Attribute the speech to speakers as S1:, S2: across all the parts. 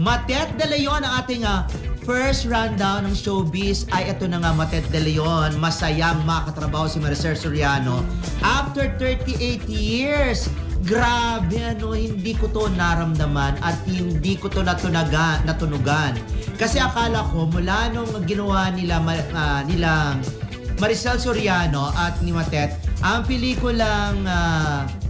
S1: Matet De Leon ang ating first rundown ng showbiz ay ito na nga, Matet De Leon. Masayang makatrabaho si Maricel Soriano after 38 years. Grabe, hindi ko to naramdaman at hindi ko to natunugan. Kasi akala ko mula nung ginawa nilang Maricel Soriano at ni Matet ang pelikulang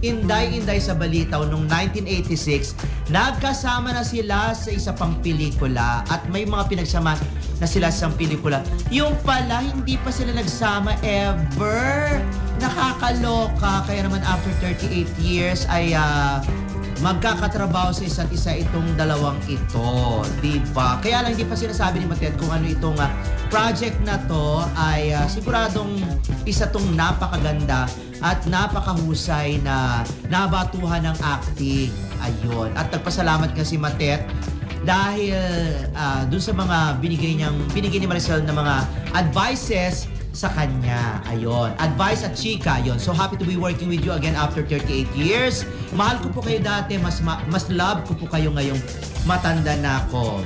S1: Inday-Inday sa Balitaw noong 1986, nagkasama na sila sa isa pang pelikula at may mga pinagsama na sila sa pelikula. Yung pala, hindi pa sila nagsama ever. Nakakaloka. Kaya naman after 38 years ay magkakatrabaho sa isa't isa itong dalawang ito. Diba? Kaya lang hindi pa sinasabi ni Matet kung ano itong project na to ay siguradong isa tong napakaganda at napakahusay na nabatuhan ng acting. Ayun. At nagpasalamat nga si Matet dahil dun sa mga binigay ni Maricel na mga advices sa kanya. Ayun. Advice at chika. Ayun. So happy to be working with you again after 38 years. Mahal ko po kayo dati. Mas love ko po kayo ngayong matanda na ako.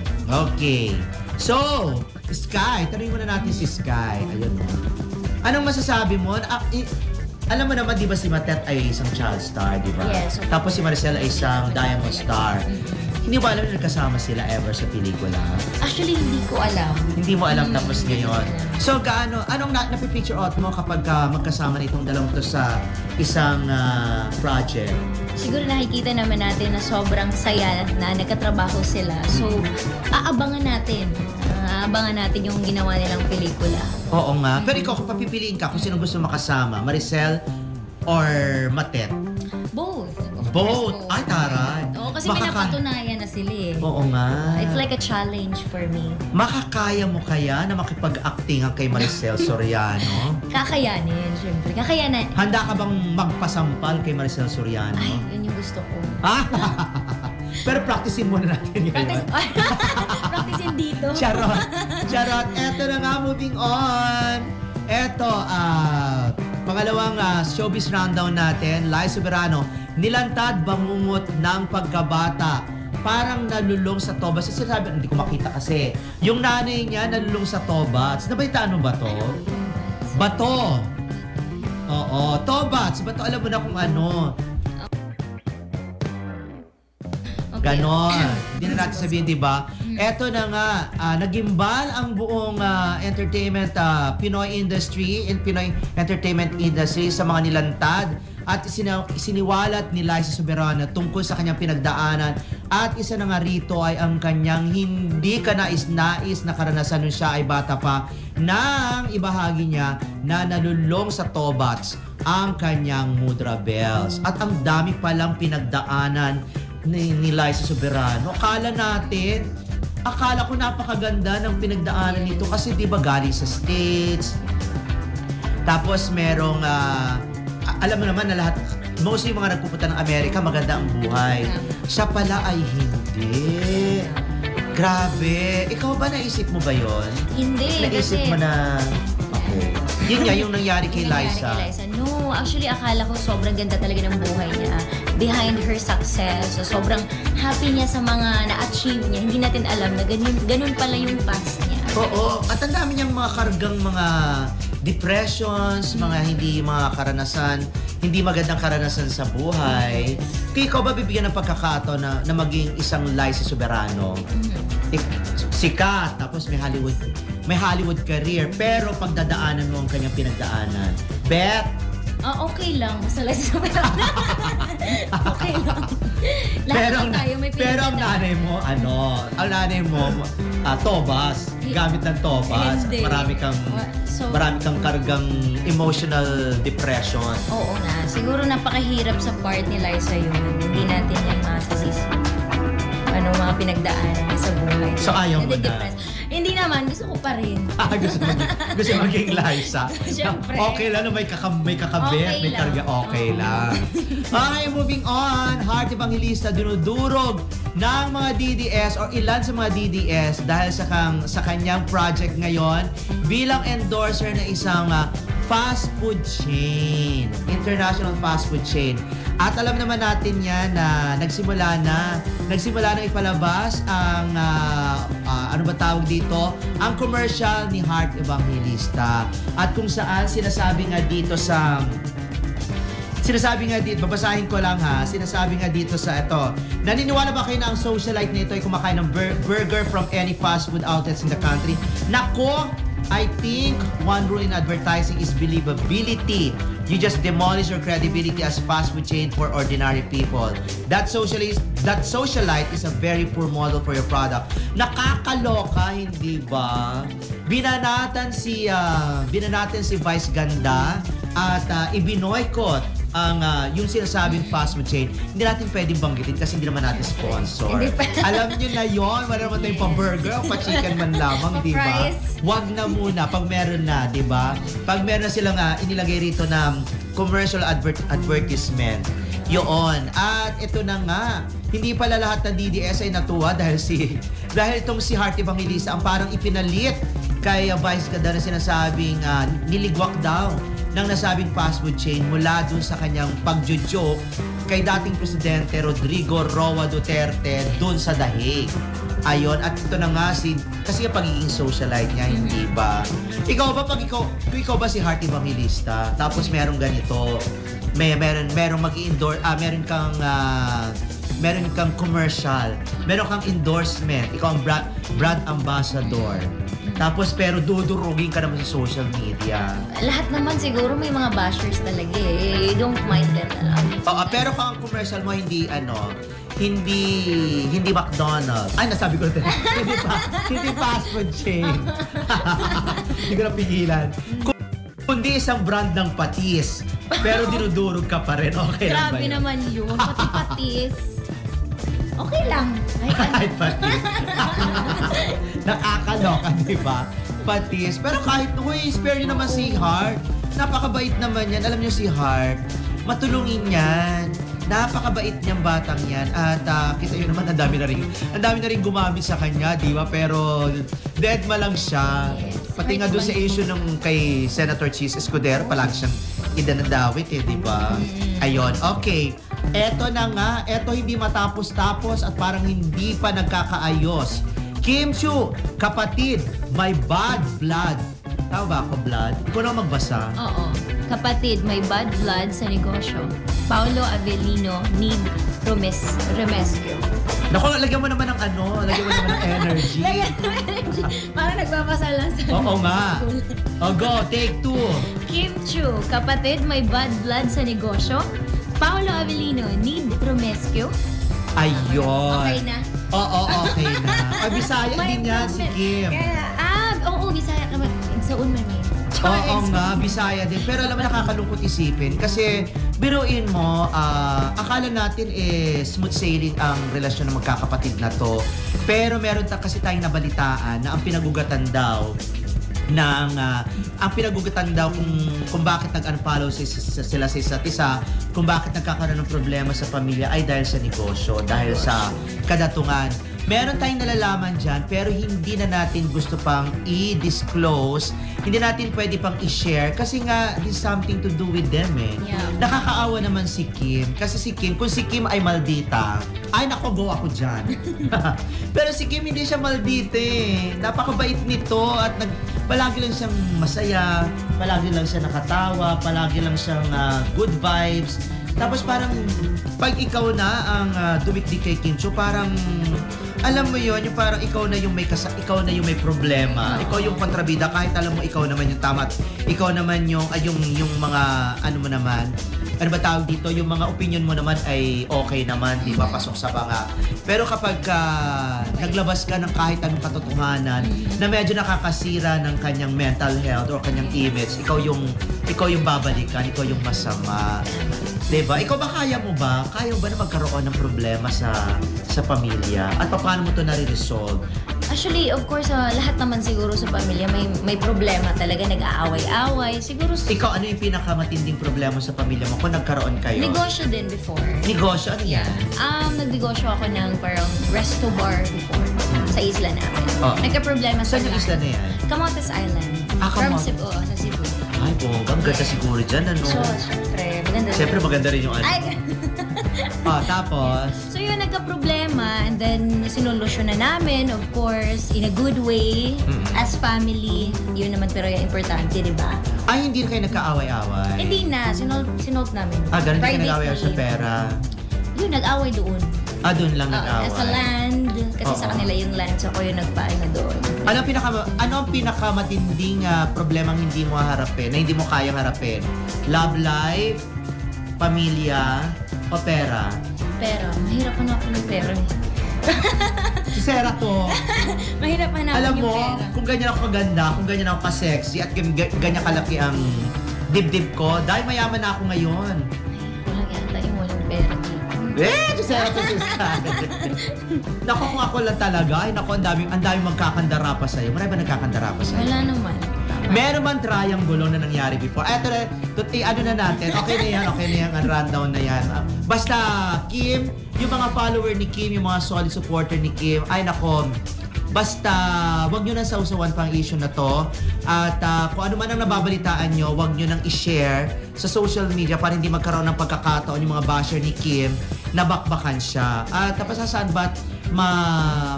S1: Okay. So, Sky. Tanungin muna natin si Sky. Ayun. Anong masasabi mo? Alam mo naman, di ba si Matet ay isang child star, di ba?
S2: Yes. Okay.
S1: Tapos si Maricel ay isang diamond star. Hindi ba alam na nagkasama sila ever sa pelikula?
S2: Actually, hindi ko alam.
S1: Hindi mo alam tapos ngayon. So, anong napipicture out mo kapag magkasama na itong dalawang to sa isang project?
S2: Siguro nakikita naman natin na sobrang saya na nagkatrabaho sila. So, aabangan natin. Aabangan natin yung ginawa nilang pelikula.
S1: Oo nga. Pero ikaw, kung papipiliin ka kung sino gusto makasama, Maricel or Matet?
S2: Both.
S1: Both? Ay, taray.
S2: Oo, kasi may napatunayan na sila eh.
S1: Oo nga.
S2: It's like a challenge for me.
S1: Makakaya mo kaya na makipag-actingan kay Maricel Soriano?
S2: Kakayanin, syempre. Kakayanin.
S1: Handa ka bang magpasampal kay Maricel Soriano?
S2: Ay, yun yung gusto ko.
S1: Pero practicein muna natin ngayon.
S2: Practicein dito.
S1: Charot. Charot. Eto na nga, moving on. Eto, pangalawang showbiz rundown natin, Lai Soberano, nilantad bangungot ng pagkabata. Parang nalulong sa tobas. Kasi sabi, hindi ko makita kasi. Yung nanay niya nalulong sa tobats. Nabalitaan mo ba to? Bato. Oo, tobats. Bato, alam mo na kung ano. Ganon. Hindi na natin sabihin, di ba? Eto na nga, nagimbal ang buong entertainment, Pinoy industry, Pinoy entertainment industry sa mga nilantad at isiniwalat ni Liza Soberano tungkol sa kanyang pinagdaanan. At isa na nga rito ay ang kanyang hindi kanais-nais na karanasan nung siya ay bata pa nang ibahagi niya na nalulong sa tobats ang kanyang mudra bells. At ang dami palang pinagdaanan ni Liza Soberano. Akala ko napakaganda ng pinagdaanan nito kasi di ba galing sa States. Tapos merong, alam mo naman na lahat, mostly mga nagpupunta ng Amerika, maganda ang buhay. Siya pala ay hindi. Grabe. Ikaw ba naisip mo ba yon?
S2: Hindi.
S1: Naisip mo na, okay. Yun nga, yung nangyari kay Liza.
S2: No, actually, akala ko sobrang ganda talaga ng buhay niya. Behind her success. So, sobrang happy niya sa mga na-achieve niya. Hindi natin alam na ganun pala yung past niya.
S1: Oo. At ang dami niyang mga kargang mga depressions, mga karanasan, hindi magandang karanasan sa buhay. Kaya ikaw ba bibigyan ng pagkakataon na maging isang Liza Soberano? Sikat, tapos may Hollywood career, pero pagdadaanan mo ang kanyang pinagdaanan. Bet?
S2: Okay lang. Basta Liza Soberano. Okay lang.
S1: Pero ang nanay mo, tobas. Gamit ng tobas.
S2: Hindi.
S1: Marami kang kargang emotional depression.
S2: Oo na. Siguro napakahirap sa part ni Liza yun. Hindi natin yan masasisi. Mga pinagdaanan niya sa buhay.
S1: So ayaw mo na?
S2: Hindi naman. Gusto ko pa rin.
S1: Gusto maging Liza.
S2: Siyempre.
S1: Okay lang na may kakabit,
S2: Okay
S1: may
S2: lang.
S1: karga. Okay lang. Okay, moving on. Heart Evangelista dinudurog ng mga DDS or ilan sa mga DDS dahil sa kanyang project ngayon bilang endorser na isang fast food chain. International fast food chain. At alam naman natin yan na nagsimula na ipalabas ang ano ba tawag dito? Ang commercial ni Heart Evangelista. At kung saan sinasabi nga dito, babasahin ko lang ha, sinasabi nga dito sa ito, naniniwala ba kayo na ang socialite nito ay kumakain ng burger from any fast food outlets in the country? Nako, I think one rule in advertising is believability. You just demolish your credibility as fast food chain for ordinary people. That socialite is a very poor model for your product. Nakakaloka, hindi ba? Binanatan si Vice Ganda at ibinoykot ang yung sinasabing fast food chain. Hindi natin pwedeng banggitin kasi hindi naman natin sponsor. Alam niyo na yon, wala naman tayong pa-burger o pa-chicken man lamang, di ba? Wag na muna pag meron na, di ba? Pag meron na silang inilagay rito na commercial advertisement. Yun. At ito na nga, hindi pala lahat ng DDS ay natuwa dahil itong si Heart Evangelista ang parang ipinalit kay Vice Ganda na sinasabing niligwak daw ng nasabing fast food chain mula dun sa kanyang pagjojoke kay dating Presidente Rodrigo Roa Duterte dun sa Dahig. Ayon, at ito na nga kasi yung pagiging socialite niya, hindi ba? Ikaw ba si Heart Evangelista, tapos merong ganito, merong mag-i-endorse, meron kang commercial, meron kang endorsement, ikaw ang brand ambassador. Tapos pero dudurugin ka naman sa social media.
S2: Lahat naman siguro may mga bashers talaga eh. Don't mind them na lang.
S1: Oo, pero kung ang commercial mo hindi McDonald's. Ay, nasabi ko na hindi fast food chain. Hindi ko napigilan. Kundi isang brand ng patis. Pero dinudurog ka pa rin. Okay lang ba
S2: Grabe
S1: yun?
S2: naman yun. Pati-patis. Okay lang.
S1: Ay, patis. Nakakaloka, di ba? Patis. Pero kahit, spare nyo naman si Heart. Napakabait naman yan. Alam nyo si Heart, matulungin yan. Napakabait niyang batang yan. At kita yun naman, ang dami na rin gumamit sa kanya, di ba? Pero deadma lang siya. Pati nga doon sa issue ng kay Senator Cheese Escudero, palagi siyang idanadawit eh, di ba? Ayun, okay. Eto na nga, eto hindi matapos-tapos at parang hindi pa nagkakaayos. Kim Chiu, kapatid, may bad blood. Tama ba ako, blood? Ikaw na magbasa.
S2: Oo. Kapatid, may bad blood sa negosyo. Paolo Avellino need remescue.
S1: Naku, lagyan mo naman ng energy.
S2: Lagyan mo energy. Parang nagbabasa lang sa
S1: Oo nga. O go, take 2.
S2: Kim Chiu, kapatid, may bad blood sa negosyo. Paolo Avellino need remescue.
S1: Ayun.
S2: Okay na.
S1: Oo, okay na. Ay, Bisaya din yan si Kim.
S2: Oo, Bisaya ka ba? Igsaon man yun.
S1: Oo nga, Bisaya din. Pero alam mo, nakakalungkot isipin. Kasi, biruin mo, akala natin smooth sailing ang relasyon ng magkakapatid na to. Pero meron kasi tayong nabalitaan na ang pinagugatan daw kung bakit nag-unfollow sila sa isa't isa, kung bakit nagkakaroon ng problema sa pamilya ay dahil sa negosyo, dahil sa kadatungan. Meron tayong nalalaman dyan, pero hindi na natin gusto pang i-disclose, hindi natin pwede pang i-share kasi nga, this something to do with them eh.
S2: Yeah.
S1: Nakakaawa naman si Kim, kasi kung si Kim ay maldita, ay nako, go ako dyan. Pero si Kim hindi siya maldita eh. Napakabait nito at palagi lang siyang masaya, palagi lang siya nakatawa, palagi lang siyang good vibes. Tapos parang pag ikaw na ang dumikdik kay Kim Chiu, parang alam mo yon, yung parang ikaw na yung may problema, ikaw yung kontrabida kahit alam mo ikaw naman yung tama, ikaw naman yung mga ano mo naman, ano ba tawag dito, yung mga opinion mo naman ay okay naman, di ba, pasok sa banga. Pero kapag naglabas ka ng kahit anong katotohanan na medyo nakakasira ng kanyang mental health or kanyang image, ikaw yung babalikan, ikaw yung masama. Diba? Ikaw ba kaya mo ba na magkaroon ng problema sa pamilya? At paano mo ito nare-resolve?
S2: Actually, of course, lahat naman siguro sa pamilya may problema talaga, nag-aaway-away. Siguro
S1: Ikaw, ano yung pinakamatinding problema sa pamilya mo kung nagkaroon kayo?
S2: negosyo din before.
S1: Negosyo? Ano yan?
S2: Nagnegosyo ako ng parang resto bar before sa isla namin.
S1: Oh.
S2: Nagka-problema sa
S1: Saan yung isla na yan?
S2: Camotes Island.
S1: Ah,
S2: From
S1: Camotes.
S2: Cebu, sa Cebu.
S1: Ay, bongga. Ang ganda siguro dyan, ano?
S2: So, syempre, maganda.
S1: Siyempre, maganda rin yung ano.
S2: Ay,
S1: Tapos?
S2: so yun, nagka-problema, and then sinolusyon na namin, of course, in a good way, as family. Yun naman pero yung importante, di ba?
S1: Ay, hindi kayo nagkaaway-away?
S2: Hindi na, sinold namin.
S1: Ganun din kayo nag-away sa
S2: Privately.
S1: pera?
S2: Yun, nag-away doon.
S1: Doon lang nag-away?
S2: Sa land, kasi sa kanila yung land, so ako yung nagpaano doon.
S1: Ano ang pinakamatinding problemang hindi mo harapin, na hindi mo kayang harapin? Love life, pamilya, o pera?
S2: Pera, mahirap hanapin ng pera.
S1: Si Sarah to.
S2: Mahirap hanapin
S1: Alam
S2: yung
S1: mo,
S2: pera.
S1: kung ganyan ako kaganda, kung ganyan ako ka-sexy, at ganyan kalaki ang dibdib ko, dahil mayaman na ako ngayon.
S2: Walang yata yung walang pera dito.
S1: Si Sarah to, Naku, kung ako lang talaga, ay naku, ang daming magkakandara pa sa'yo. Marami ba nagkakandara pa sa'yo?
S2: Wala naman. Tama.
S1: Meron man triangle na nangyari before. Eto na, ano na natin. Okay na yan, ang rundown na yan. Basta, Kim, yung mga follower ni Kim, yung mga solid supporter ni Kim, ay nako, basta, wag nyo nang sausawan pang issue na to. At kung ano man ang nababalitaan nyo, wag nyo nang i-share sa social media para hindi magkaroon ng pagkakataon yung mga basher ni Kim na bakbakan siya. At tapos saan ba't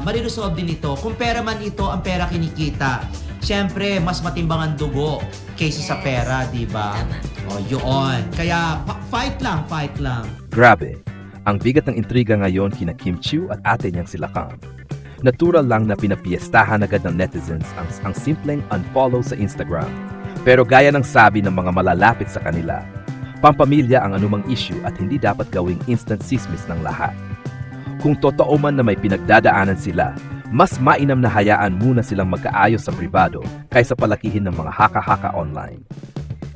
S1: mariresolve din ito? Kung pera man ito, ang pera kinikita. Siyempre, mas matimbang ang dugo kaysa sa pera, di ba? O, yun. Kaya, fight lang.
S3: Grabe, ang bigat ng intriga ngayon kina Kim Chiu at ate niyang sila Kam. Natural lang na pinapiestahan agad ng netizens ang simpleng unfollow sa Instagram. Pero gaya ng sabi ng mga malalapit sa kanila, pampamilya ang anumang issue at hindi dapat gawing instant sismis ng lahat. Kung totoo man na may pinagdadaanan sila, mas mainam na hayaan muna silang magkaayos sa pribado kaysa palakihin ng mga haka-haka online.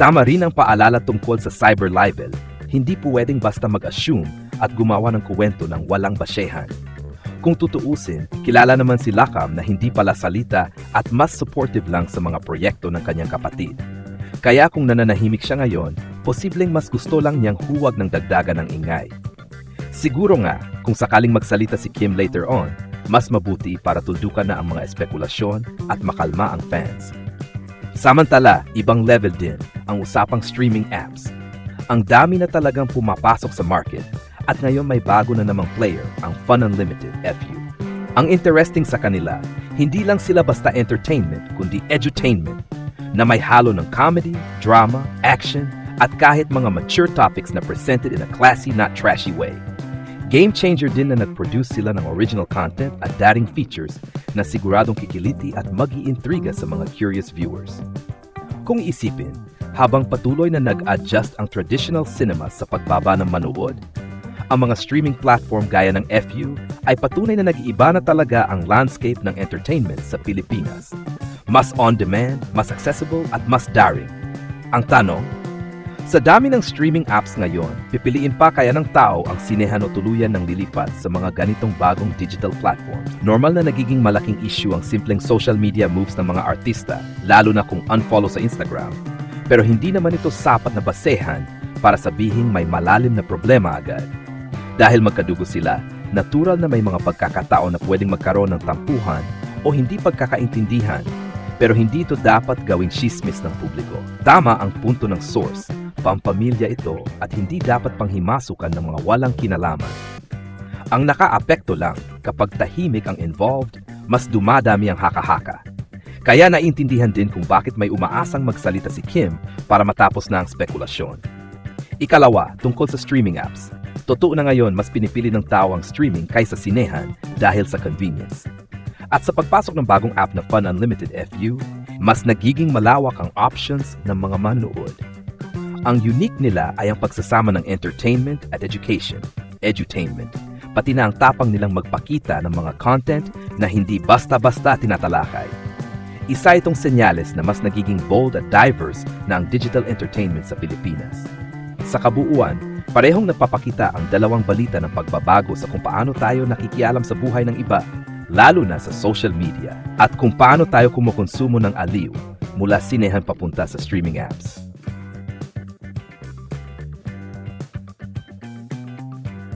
S3: Tama rin ang paalala tungkol sa cyber libel. Hindi pwedeng basta mag-assume at gumawa ng kuwento ng walang basehan. Kung tutuusin, kilala naman si Lakam na hindi pala salita at mas supportive lang sa mga proyekto ng kanyang kapatid. Kaya kung nananahimik siya ngayon, posibleng mas gusto lang niyang huwag ng dagdagan ng ingay. Siguro nga, kung sakaling magsalita si Kim later on, mas mabuti para tuldukan na ang mga espekulasyon at makalma ang fans. Samantala, ibang level din ang usapang streaming apps. Ang dami na talagang pumapasok sa market at ngayon may bago na namang player, ang Fun Unlimited FU. Ang interesting sa kanila, hindi lang sila basta entertainment kundi edutainment na may halo ng comedy, drama, action at kahit mga mature topics na presented in a classy, not trashy way. Game changer din na nag-produce sila ng original content at daring features na siguradong kikiliti at mag-iintriga sa mga curious viewers. Kung iisipin, habang patuloy na nag-adjust ang traditional cinema sa pagbaba ng manood, ang mga streaming platform gaya ng FU ay patunay na nag-iiba na talaga ang landscape ng entertainment sa Pilipinas. Mas on-demand, mas accessible at mas daring. Ang tanong, sa dami ng streaming apps ngayon, pipiliin pa kaya ng tao ang sinehan o tuluyan ng lilipat sa mga ganitong bagong digital platforms? Normal na nagiging malaking issue ang simpleng social media moves ng mga artista, lalo na kung unfollow sa Instagram. Pero hindi naman ito sapat na basehan para sabihing may malalim na problema agad. Dahil magkadugo sila, natural na may mga pagkakataon na pwedeng magkaroon ng tampuhan o hindi pagkakaintindihan, pero hindi ito dapat gawing chismis ng publiko. Tama ang punto ng source. Pampamilya ito at hindi dapat panghimasukan ng mga walang kinalaman. Ang nakaapekto lang kapag tahimik ang involved, mas dumadami ang haka-haka. Kaya naintindihan din kung bakit may umaasang magsalita si Kim para matapos na ang spekulasyon. Ikalawa, tungkol sa streaming apps. Totoo na ngayon mas pinipili ng tao ang streaming kaysa sinehan dahil sa convenience. At sa pagpasok ng bagong app na Fun Unlimited FU, mas nagiging malawak ang options ng mga manood. Ang unique nila ay ang pagsasama ng entertainment at education, edutainment, pati na ang tapang nilang magpakita ng mga content na hindi basta-basta tinatalakay. Isa itong senyales na mas nagiging bold at diverse na ang digital entertainment sa Pilipinas. Sa kabuuan, parehong nagpapakita ang dalawang balita ng pagbabago sa kung paano tayo nakikialam sa buhay ng iba, lalo na sa social media, at kung paano tayo kumukonsumo ng aliw mula sinehan papunta sa streaming apps.